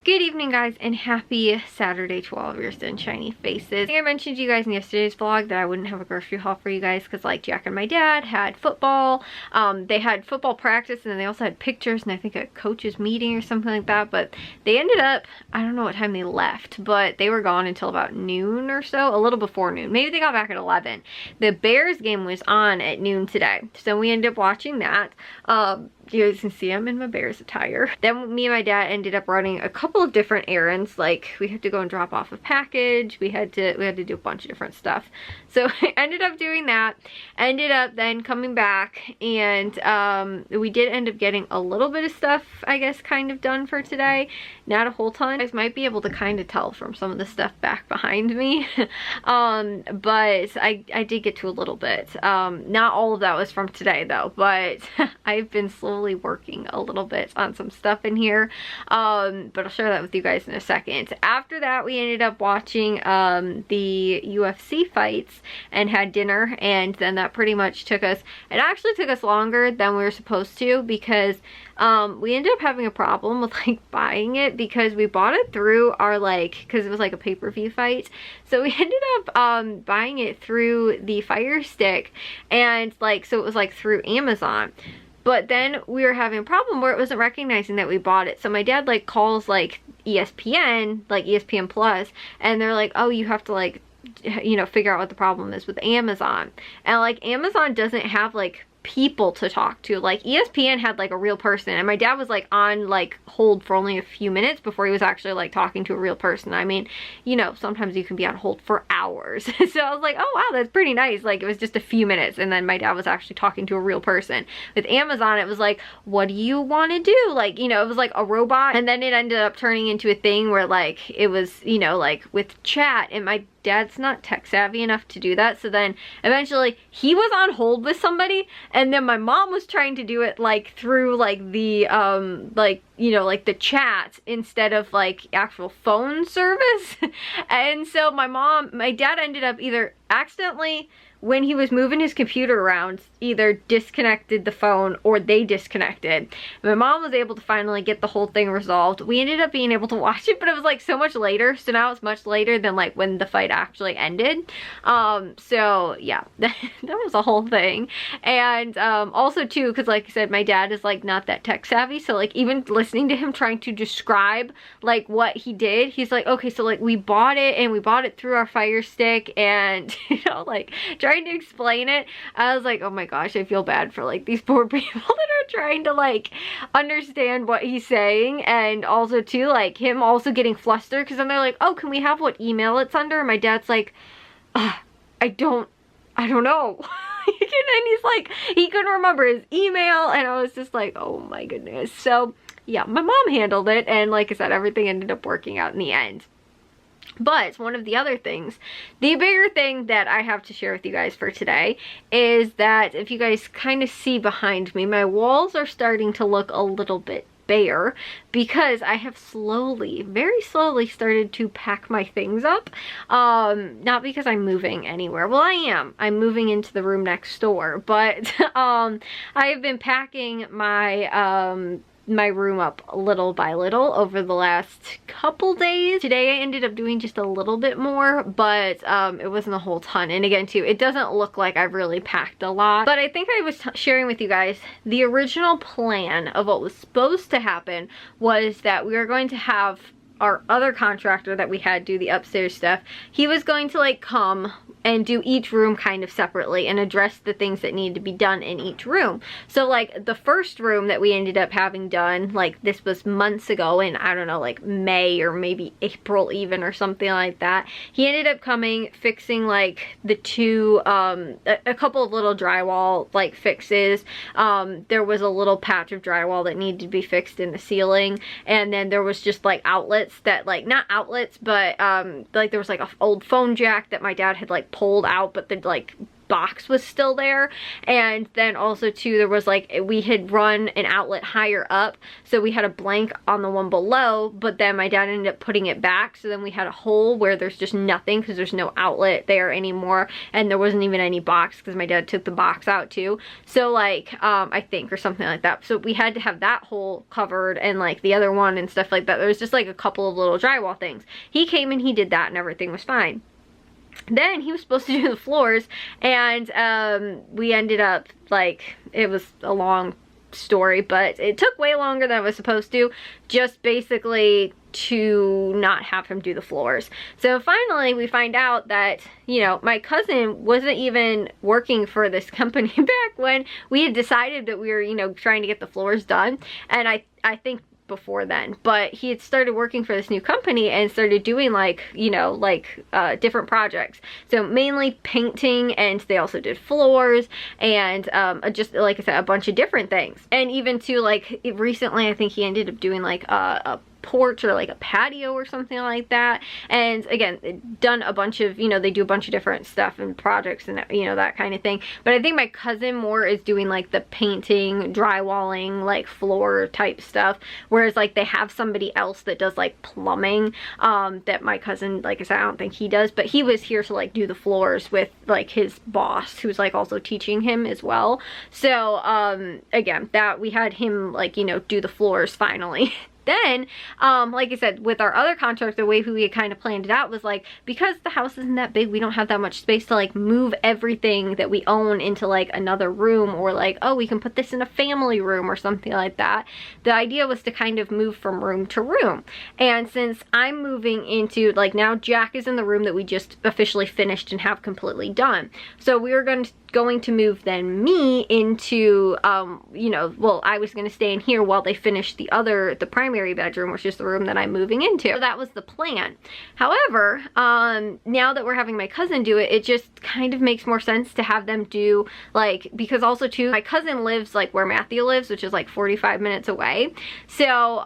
Good evening, guys, and happy Saturday to all of your sunshiny faces. I think I mentioned to you guys in yesterday's vlog that I wouldn't have a grocery haul for you guys because like Jack and my dad had football. They had football practice and then they also had pictures and I think a coach's meeting or something like that. But they ended up, I don't know what time they left, but they were gone until about noon or so, a little before noon. Maybe they got back at 11. The Bears game was on at noon today. So we ended up watching that. You guys can see I'm in my Bears attire. Then me and my dad ended up running a couple of different errands. Like we had to go and drop off a package. We had to do a bunch of different stuff. So I ended up doing that. Ended up then coming back and we did end up getting a little bit of stuff, I guess, kind of done for today. Not a whole ton. You guys might be able to kind of tell from some of the stuff back behind me. But I did get to a little bit. Not all of that was from today though, but I've been slowly working a little bit on some stuff in here, but I'll share that with you guys in a second. After that, we ended up watching the UFC fights and had dinner, and then that pretty much took us, it actually took us longer than we were supposed to because we ended up having a problem with like buying it because we bought it through our because it was like a pay-per-view fight, so we ended up buying it through the Fire Stick, and so it was like through Amazon. But then we were having a problem where it wasn't recognizing that we bought it. So my dad calls ESPN, ESPN Plus, and they're like, oh, you have to figure out what the problem is with Amazon. And Amazon doesn't have people to talk to. ESPN had a real person, and my dad was on hold for only a few minutes before he was actually talking to a real person. I mean, sometimes you can be on hold for hours. So I was like, oh wow, that's pretty nice. It was just a few minutes and then my dad was actually talking to a real person. With Amazon, it was what do you want to do? It was a robot, and then it ended up turning into a thing where it was, with chat, and my dad's not tech savvy enough to do that. So then eventually he was on hold with somebody, and then my mom was trying to do it through the the chat instead of actual phone service. And so my dad ended up either accidentally, when he was moving his computer around, either disconnected the phone or they disconnected. My mom was able to finally get the whole thing resolved. We ended up being able to watch it, but it was so much later. So now it's much later than when the fight actually ended. So yeah, that was a whole thing. And also too, because like I said, my dad is not that tech savvy. So even listening to him trying to describe what he did, he's like, okay, so we bought it and we bought it through our Fire Stick, and trying to explain it, I was like, oh my gosh, I feel bad for these poor people that are trying to understand what he's saying. And also too, him also getting flustered because then they're like, oh, can we have what email it's under? And my dad's like, I don't know. And he's he couldn't remember his email, and I was just like, oh my goodness. So yeah, my mom handled it, and like I said, everything ended up working out in the end. But one of the other things, the bigger thing that I have to share with you guys for today is that if you guys kind of see behind me, my walls are starting to look a little bit bare because I have slowly, very slowly started to pack my things up. Not because I'm moving anywhere. Well, I am. I'm moving into the room next door, but I have been packing my room up little by little over the last couple days. Today I ended up doing just a little bit more, but it wasn't a whole ton. And again too, it doesn't look like I've really packed a lot, but I think I was sharing with you guys the original plan of what was supposed to happen was that we were going to have our other contractor that we had do the upstairs stuff. He was going to come and do each room kind of separately and address the things that needed to be done in each room. So the first room that we ended up having done, this was months ago in, I don't know, May or maybe April even or something like that. He ended up coming, fixing the two, a couple of little drywall fixes. There was a little patch of drywall that needed to be fixed in the ceiling, and then there was just outlets that not outlets, but there was an old phone jack that my dad had pulled out, but the box was still there. And then also too, there was like, we had run an outlet higher up, so we had a blank on the one below, but then my dad ended up putting it back, so then we had a hole where there's just nothing because there's no outlet there anymore, and there wasn't even any box because my dad took the box out too. So like, I think, or something like that. So we had to have that hole covered and like the other one and stuff like that. There was just like a couple of little drywall things. He came and he did that and everything was fine. Then he was supposed to do the floors, and we ended up, like, it was a long story, but it took way longer than it was supposed to, just basically to not have him do the floors. So finally we find out that, you know, my cousin wasn't even working for this company back when we had decided that we were, you know, trying to get the floors done. And I think before then, but he had started working for this new company and started doing like, you know, like different projects. So mainly painting, and they also did floors and just like I said, a bunch of different things. And even to like recently, I think he ended up doing like a porch or like a patio or something like that. And again, done a bunch of, you know, they do a bunch of different stuff and projects and, you know, that kind of thing. But I think my cousin more is doing like the painting, drywalling, like floor type stuff, whereas like they have somebody else that does like plumbing, that my cousin, like I said, I don't think he does, but he was here to like do the floors with like his boss, who's like also teaching him as well. So again, that we had him like, you know, do the floors finally. Then, like I said, with our other contract, the way we had kind of planned it out was like, because the house isn't that big, we don't have that much space to like move everything that we own into like another room, or like, oh, we can put this in a family room or something like that. The idea was to kind of move from room to room. And since I'm moving into, like, now Jack is in the room that we just officially finished and have completely done. So we were going to move then me into, you know, well, I was going to stay in here while they finished the primary bedroom, which is the room that I'm moving into. So that was the plan. However, now that we're having my cousin do it, it just kind of makes more sense to have them do, like, because also too, my cousin lives like where Matthew lives, which is like 45 minutes away. So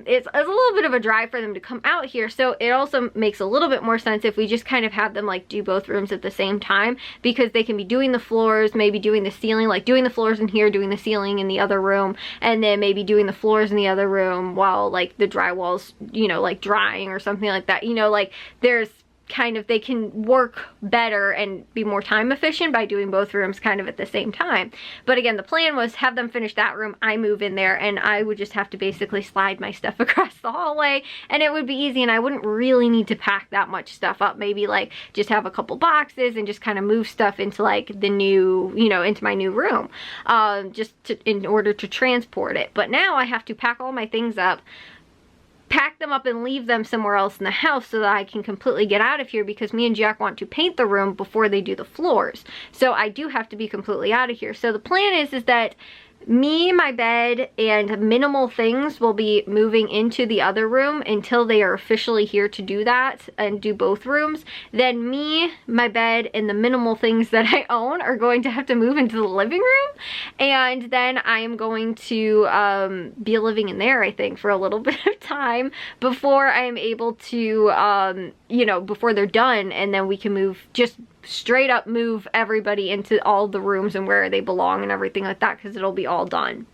it's a little bit of a drive for them to come out here. So it also makes a little bit more sense if we just kind of have them like do both rooms at the same time, because they can be doing the floors, maybe doing the ceiling, like doing the floors in here, doing the ceiling in the other room, and then maybe doing the floors in the other room while like the drywall's, you know, like drying or something like that. You know, like there's kind of, they can work better and be more time efficient by doing both rooms kind of at the same time. But again, the plan was have them finish that room, I move in there, and I would just have to basically slide my stuff across the hallway, and it would be easy, and I wouldn't really need to pack that much stuff up. Maybe like just have a couple boxes and just kind of move stuff into like the new, you know, into my new room, in order to transport it. But now I have to pack all my things up, pack them up, and leave them somewhere else in the house so that I can completely get out of here, because me and Jack want to paint the room before they do the floors. So I do have to be completely out of here. So the plan is that me, my bed, and minimal things will be moving into the other room until they are officially here to do that and do both rooms. Then me, my bed, and the minimal things that I own are going to have to move into the living room. And then I am going to be living in there, I think, for a little bit of time before I am able to, you know, before they're done, and then we can move, just straight up move everybody into all the rooms and where they belong and everything like that, because it'll be all done.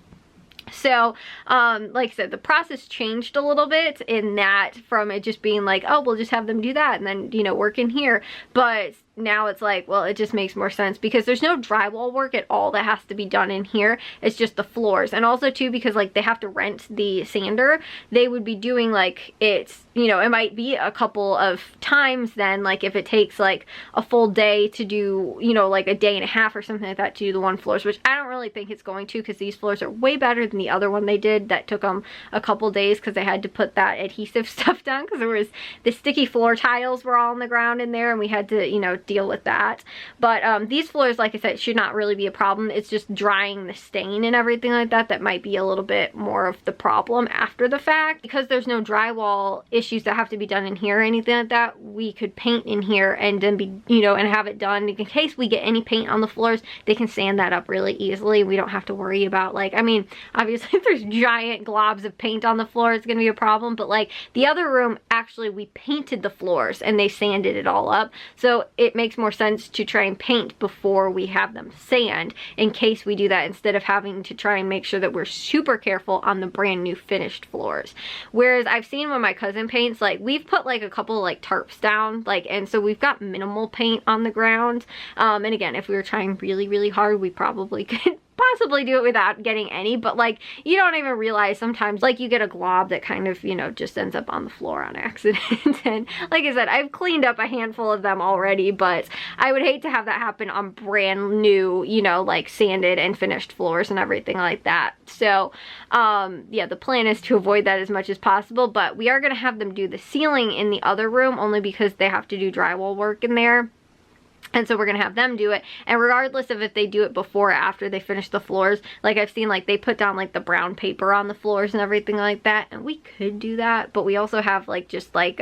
So, like I said, the process changed a little bit in that, from it just being like, oh, we'll just have them do that and then, you know, work in here. But now it's like, well, it just makes more sense because there's no drywall work at all that has to be done in here. It's just the floors. And also too, because like they have to rent the sander, they would be doing like, it's, you know, it might be a couple of times then, like if it takes like a full day to do, you know, like a day and a half or something like that to do the one floors, which I don't really think it's going to, because these floors are way better than the other one they did that took them a couple days, because they had to put that adhesive stuff down, because there was the sticky floor tiles were all on the ground in there, and we had to, you know, deal with that. But these floors, like I said, should not really be a problem. It's just drying the stain and everything like that that might be a little bit more of the problem after the fact. Because there's no drywall issues that have to be done in here or anything like that, we could paint in here and then be, you know, and have it done. In case we get any paint on the floors, they can sand that up really easily. We don't have to worry about, like, I mean, obviously if there's giant globs of paint on the floor, it's gonna be a problem, but like the other room, actually we painted the floors and they sanded it all up, so it makes more sense to try and paint before we have them sand, in case we do that, instead of having to try and make sure that we're super careful on the brand new finished floors. Whereas I've seen when my cousin paints, like we've put like a couple like tarps down, like, and so we've got minimal paint on the ground. And again, if we were trying really, really hard, we probably could possibly do it without getting any, but like you don't even realize sometimes like you get a glob that kind of, you know, just ends up on the floor on accident. And like I said, I've cleaned up a handful of them already, but I would hate to have that happen on brand new, you know, like sanded and finished floors and everything like that. So yeah, the plan is to avoid that as much as possible, but we are going to have them do the ceiling in the other room only because they have to do drywall work in there. And so we're going to have them do it. And regardless of if they do it before or after they finish the floors, like I've seen like they put down like the brown paper on the floors and everything like that. And we could do that. But we also have like just like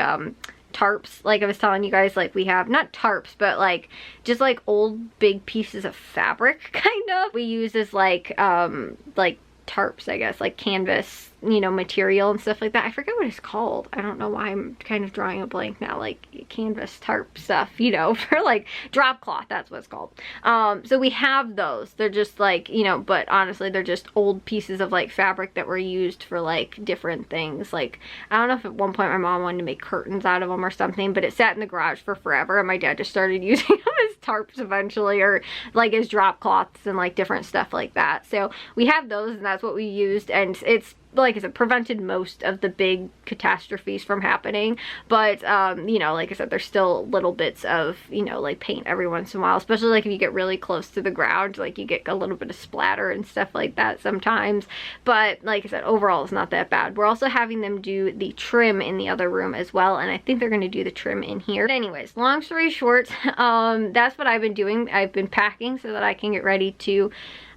tarps. Like I was telling you guys, like we have not tarps, but like just like old big pieces of fabric kind of. We use as like tarps, I guess, like canvas, you know, material and stuff like that. I forget what it's called. I don't know why I'm kind of drawing a blank now, like canvas tarp stuff, you know, for like drop cloth, that's what it's called. So we have those. They're just like, you know, but honestly they're just old pieces of like fabric that were used for like different things. Like I don't know if at one point my mom wanted to make curtains out of them or something, but it sat in the garage for forever and my dad just started using them as tarps eventually, or like as drop cloths and like different stuff like that. So we have those and that's what we used, and it's, like I said, prevented most of the big catastrophes from happening. But, you know, like I said, there's still little bits of, you know, like paint every once in a while, especially like if you get really close to the ground, like you get a little bit of splatter and stuff like that sometimes. But like I said, overall it's not that bad. We're also having them do the trim in the other room as well, and I think they're going to do the trim in here. But anyways, long story short, that's what I've been doing. I've been packing so that I can get ready to,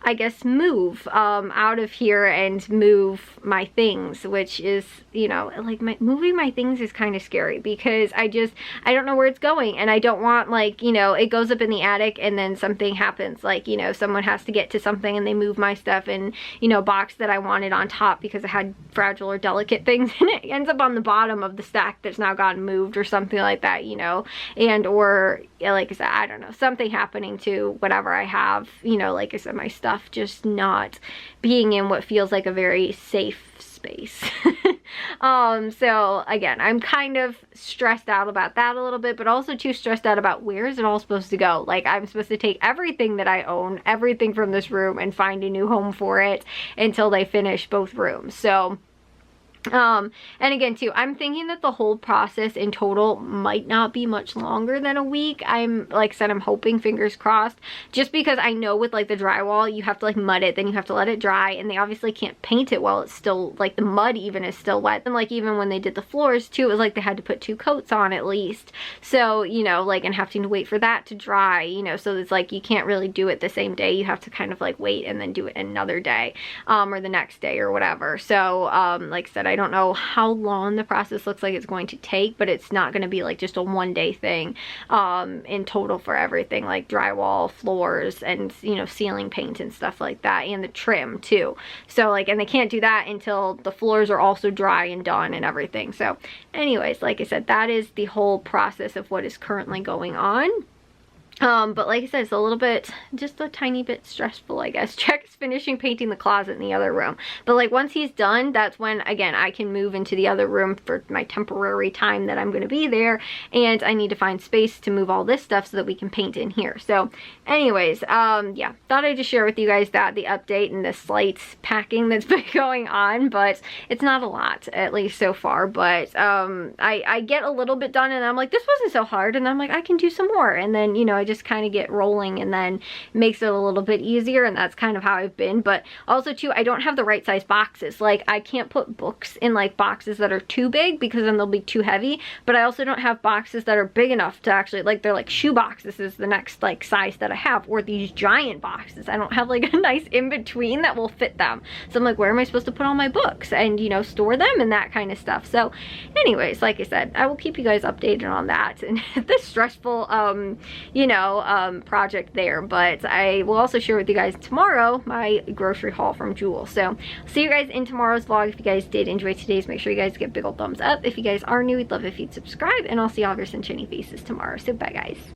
I guess, move out of here and move my things, which is, you know, like moving my things is kind of scary because I don't know where it's going, and I don't want, like, you know, it goes up in the attic and then something happens, like, you know, someone has to get to something and they move my stuff in, you know, box that I wanted on top because it had fragile or delicate things and it ends up on the bottom of the stack that's now gotten moved or something like that, you know, and or yeah, like I said, I don't know, something happening to whatever I have, you know, like I said, my stuff just not being in what feels like a very safe space. So again, I'm kind of stressed out about that a little bit, but also too stressed out about where is it all supposed to go. Like I'm supposed to take everything that I own, everything from this room, and find a new home for it until they finish both rooms. So and again too, I'm thinking that the whole process in total might not be much longer than a week. I'm, like I said, I'm hoping, fingers crossed, just because I know with like the drywall, you have to like mud it, then you have to let it dry, and they obviously can't paint it while it's still, like the mud even is still wet. And like even when they did the floors too, it was like they had to put 2 coats on at least. So, you know, like, and having to wait for that to dry, you know, so it's like you can't really do it the same day. You have to kind of like wait and then do it another day, or the next day or whatever. So, like I said, I don't know how long the process looks like it's going to take, but it's not going to be like just a one-day thing in total for everything, like drywall, floors, and, you know, ceiling paint and stuff like that, and the trim too. So like, and they can't do that until the floors are also dry and done and everything. So anyways, like I said, that is the whole process of what is currently going on. But like I said, it's a little bit, just a tiny bit stressful, I guess. Jack is finishing painting the closet in the other room. But like once he's done, that's when, again, I can move into the other room for my temporary time that I'm going to be there. And I need to find space to move all this stuff so that we can paint in here. So anyways, yeah, thought I'd just share with you guys that, the update and the slight packing that's been going on. But it's not a lot, at least so far. But I get a little bit done and I'm like, this wasn't so hard. And I'm like, I can do some more. And then, you know, I just kind of get rolling, and then makes it a little bit easier, and that's kind of how I've been. But also too, I don't have the right size boxes. Like I can't put books in like boxes that are too big because then they'll be too heavy, but I also don't have boxes that are big enough to actually, like, they're like shoe boxes is the next like size that I have, or these giant boxes. I don't have like a nice in between that will fit them. So I'm like, where am I supposed to put all my books and, you know, store them and that kind of stuff. So anyways, like I said, I will keep you guys updated on that and the stressful you know, project there. But I will also share with you guys tomorrow my grocery haul from Jewel. So see you guys in tomorrow's vlog. If you guys did enjoy today's, make sure you guys give big old thumbs up. If you guys are new, we'd love if you'd subscribe, and I'll see all of your sunshiny faces tomorrow. So bye guys.